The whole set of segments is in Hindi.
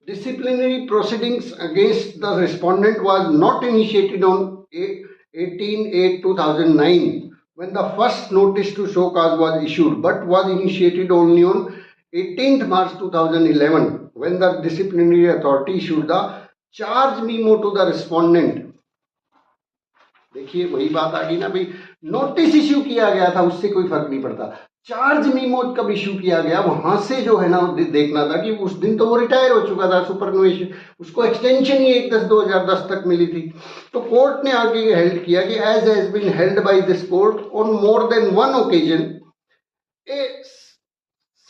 Disciplinary proceedings against the respondent was not initiated on 18/8/2009 when the first notice to show cause was issued, but was initiated only on 18th March 2011 when the disciplinary authority issued the charge memo to the respondent. देखिए वही बात आ गई ना भाई, नोटिस इश्यू किया गया था उससे कोई फर्क नहीं पड़ता, चार्ज मीमो कब इश्यू किया गया वहां से जो है ना देखना था कि उस दिन तो वो रिटायर हो चुका था सुपरनुएशन, उसको एक्सटेंशन ही 1/10/2010 तक मिली थी। तो कोर्ट ने आगे हेल्ड किया कि as has been held by this court on more than one occasion a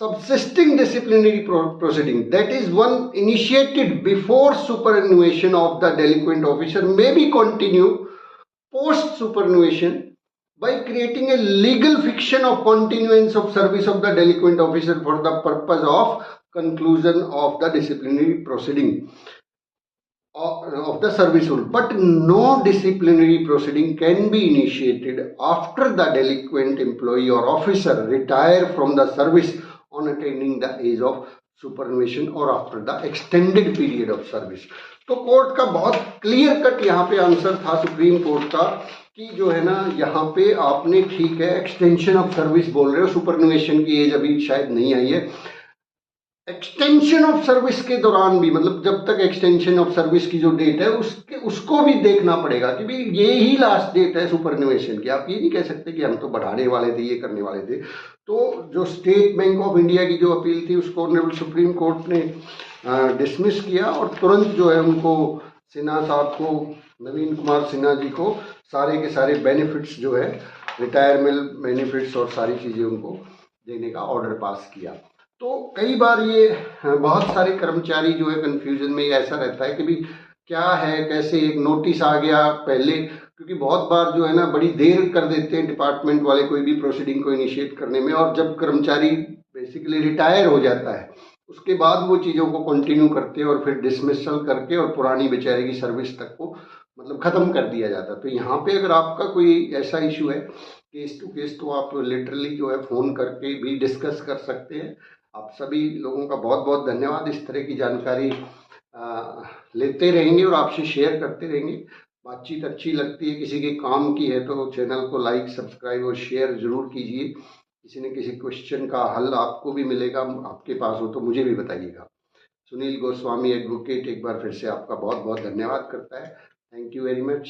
subsisting disciplinary proceeding, that is one initiated before superannuation of the delinquent officer, may be continued post superannuation by creating a legal fiction of continuance of service of the delinquent officer for the purpose of conclusion of the disciplinary proceeding of the service rule. But no disciplinary proceeding can be initiated after the delinquent employee or officer retire from the service on attaining the age of superannuation or after the extended period of service. तो कोर्ट का बहुत क्लियर कट यहाँ पे आंसर था सुप्रीम कोर्ट का कि जो है ना यहाँ पे आपने ठीक है एक्सटेंशन ऑफ सर्विस बोल रहे हो, सुपरनुएशन की एज अभी शायद नहीं आई है, एक्सटेंशन ऑफ सर्विस के दौरान भी मतलब जब तक एक्सटेंशन ऑफ सर्विस की जो डेट है उसको भी देखना पड़ेगा कि भाई ये ही लास्ट डेट है सुपरनुएशन की। आप ये नहीं कह सकते कि हम तो बढ़ाने वाले थे, ये करने वाले थे। तो जो स्टेट बैंक ऑफ इंडिया की जो अपील थी उसको ऑनरेबल सुप्रीम कोर्ट ने डिसमिस किया और तुरंत जो है उनको सिन्हा साहब को, नवीन कुमार सिन्हा जी को सारे के सारे बेनिफिट्स जो है रिटायरमेंट बेनिफिट्स और सारी चीज़ें उनको देने का ऑर्डर पास किया। तो कई बार ये बहुत सारे कर्मचारी जो है कंफ्यूजन में ऐसा रहता है कि भाई क्या है कैसे, एक नोटिस आ गया पहले, क्योंकि बहुत बार जो है ना बड़ी देर कर देते हैं डिपार्टमेंट वाले कोई भी प्रोसीडिंग को इनिशिएट करने में, और जब कर्मचारी बेसिकली रिटायर हो जाता है उसके बाद वो चीज़ों को कंटिन्यू करते हैं और फिर डिसमिसल करके और पुरानी बेचारे की सर्विस तक को मतलब ख़त्म कर दिया जाता है। तो यहाँ पे अगर आपका कोई ऐसा इशू है केस टू केस, तो आप लिटरली जो है फ़ोन करके भी डिस्कस कर सकते हैं। आप सभी लोगों का बहुत बहुत धन्यवाद, इस तरह की जानकारी लेते रहेंगे और आपसे शेयर करते रहेंगे। बातचीत अच्छी लगती है, किसी के काम की है तो चैनल को लाइक सब्सक्राइब और शेयर ज़रूर कीजिए। किसी न किसी क्वेश्चन का हल आपको भी मिलेगा, आपके पास हो तो मुझे भी बताइएगा। सुनील गोस्वामी एडवोकेट एक बार फिर से आपका बहुत बहुत धन्यवाद करता है। Thank you very much.